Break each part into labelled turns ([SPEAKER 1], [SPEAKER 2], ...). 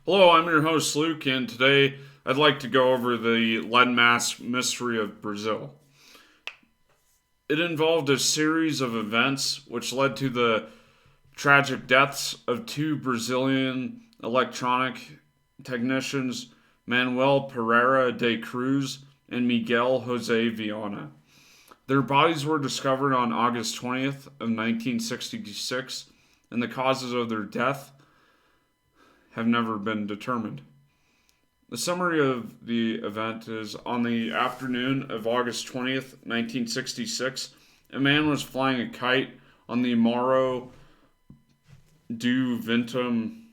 [SPEAKER 1] Hello, I'm your host Luke, and today I'd like to go over the lead mass mystery of Brazil. It involved a series of events which led to the tragic deaths of two Brazilian electronic technicians, Manuel Pereira de Cruz and Miguel Jose Viana. Their bodies were discovered on August 20th of 1966, and the causes of their death have never been determined. The summary of the event is on the afternoon of August 20th, 1966, a man was flying a kite on the Morro do Vinten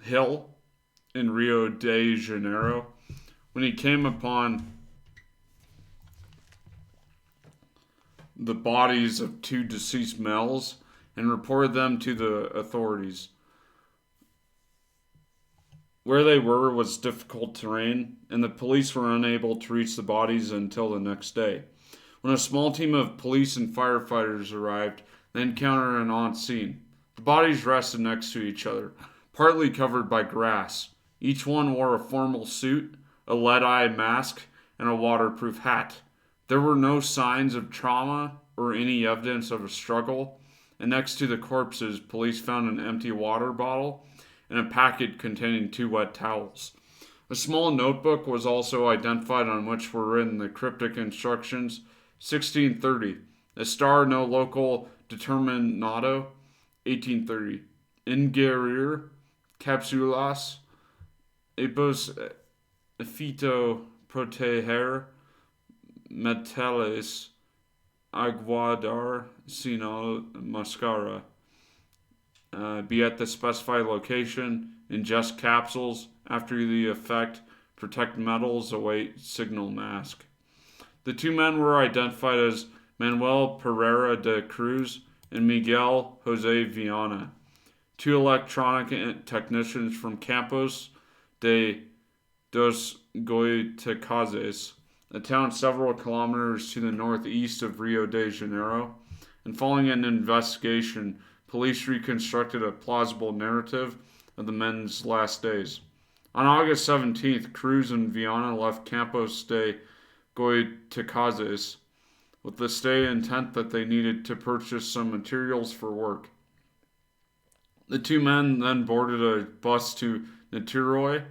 [SPEAKER 1] hill in Rio de Janeiro when he came upon the bodies of two deceased males and reported them to the authorities. Where they were was difficult terrain, and the police were unable to reach the bodies until the next day. When a small team of police and firefighters arrived, they encountered an odd scene. The bodies rested next to each other, partly covered by grass. Each one wore a formal suit, a lead eye mask, and a waterproof hat. There were no signs of trauma or any evidence of a struggle, and next to the corpses, police found an empty water bottle and a packet containing two wet towels. A small notebook was also identified on which were written the cryptic instructions 1630, a star no local determinado, 1830, ingerir capsulas, epos fito proteger metales aguardar sino mascara. Be at the specified location, ingest capsules, after the effect, protect metals, await signal mask. The two men were identified as Manuel Pereira de Cruz and Miguel Jose Viana, two electronic technicians from Campos de dos Goitacazes, a town several kilometers to the northeast of Rio de Janeiro, and following an investigation, police reconstructed a plausible narrative of the men's last days. On August 17th, Cruz and Viana left Campos de Goitacazes with the stay intent that they needed to purchase some materials for work. The two men then boarded a bus to Niterói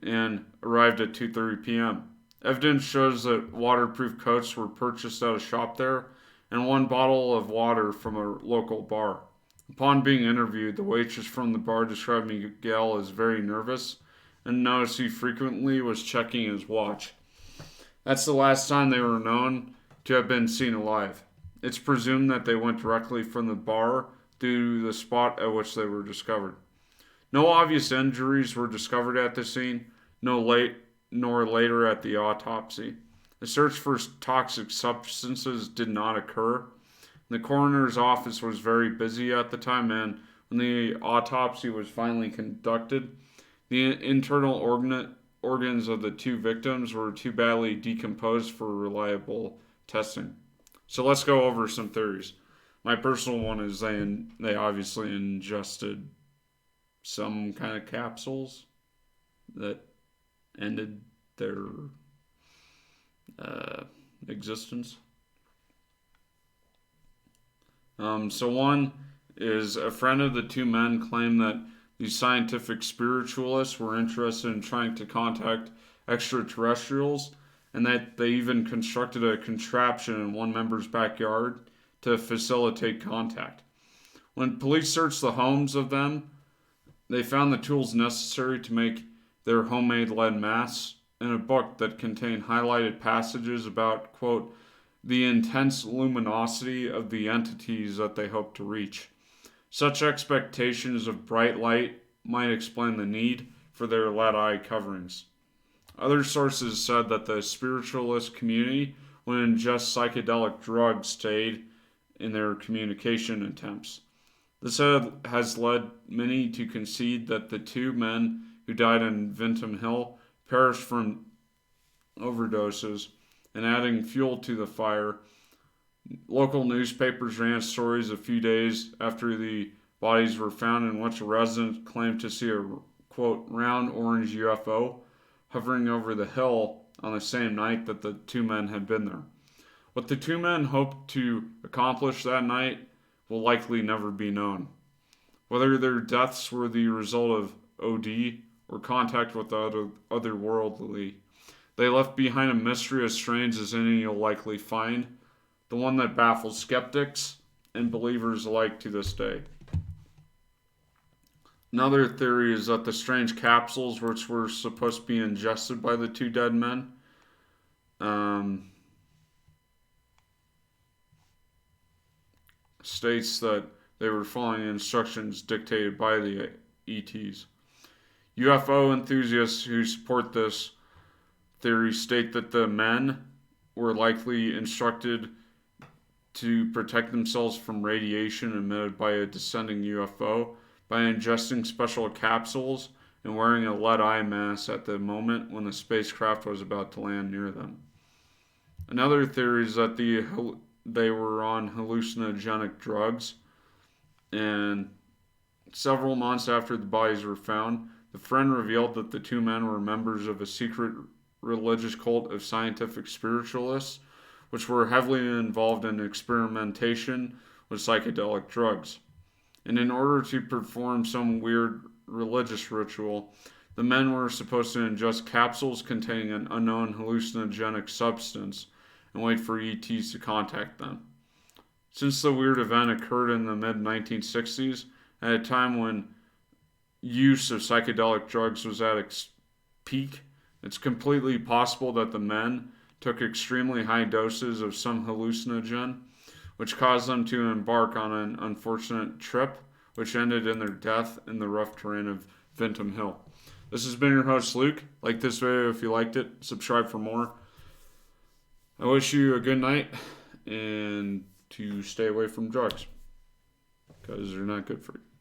[SPEAKER 1] and arrived at 2:30 p.m. Evidence shows that waterproof coats were purchased at a shop there and one bottle of water from a local bar. Upon being interviewed, the waitress from the bar described Miguel as very nervous and noticed he frequently was checking his watch. That's the last time they were known to have been seen alive. It's presumed that they went directly from the bar to the spot at which they were discovered. No obvious injuries were discovered at the scene, nor later at the autopsy. A search for toxic substances did not occur. The coroner's office was very busy at the time, and when the autopsy was finally conducted, the internal organs of the two victims were too badly decomposed for reliable testing. So let's go over some theories. My personal one is they obviously ingested some kind of capsules that ended their existence. So one is a friend of the two men claimed that these scientific spiritualists were interested in trying to contact extraterrestrials, and that they even constructed a contraption in one member's backyard to facilitate contact. When police searched the homes of them, they found the tools necessary to make their homemade lead masks and a book that contained highlighted passages about, quote, the intense luminosity of the entities that they hope to reach. Such expectations of bright light might explain the need for their lead eye coverings. Other sources said that the spiritualist community would ingest psychedelic drugs to aid in their communication attempts. This has led many to concede that the two men who died in Vinten Hill perished from overdoses, and adding fuel to the fire. Local newspapers ran stories a few days after the bodies were found in which a resident claimed to see a quote, round orange UFO hovering over the hill on the same night that the two men had been there. What the two men hoped to accomplish that night will likely never be known. Whether their deaths were the result of OD or contact with the otherworldly, they left behind a mystery as strange as any you'll likely find, the one that baffles skeptics and believers alike to this day. Another theory is that the strange capsules, which were supposed to be ingested by the two dead men, states that they were following instructions dictated by the ETs. UFO enthusiasts who support this theory state that the men were likely instructed to protect themselves from radiation emitted by a descending UFO by ingesting special capsules and wearing a lead eye mask at the moment when the spacecraft was about to land near them. Another theory is that they were on hallucinogenic drugs, and several months after the bodies were found, the friend revealed that the two men were members of a secret religious cult of scientific spiritualists, which were heavily involved in experimentation with psychedelic drugs. And in order to perform some weird religious ritual, the men were supposed to ingest capsules containing an unknown hallucinogenic substance and wait for ETs to contact them. Since the weird event occurred in the mid 1960s, at a time when use of psychedelic drugs was at its peak, it's completely possible that the men took extremely high doses of some hallucinogen, which caused them to embark on an unfortunate trip, which ended in their death in the rough terrain of Vinten Hill. This has been your host, Luke. Like this video if you liked it. Subscribe for more. I wish you a good night and to stay away from drugs because they're not good for you.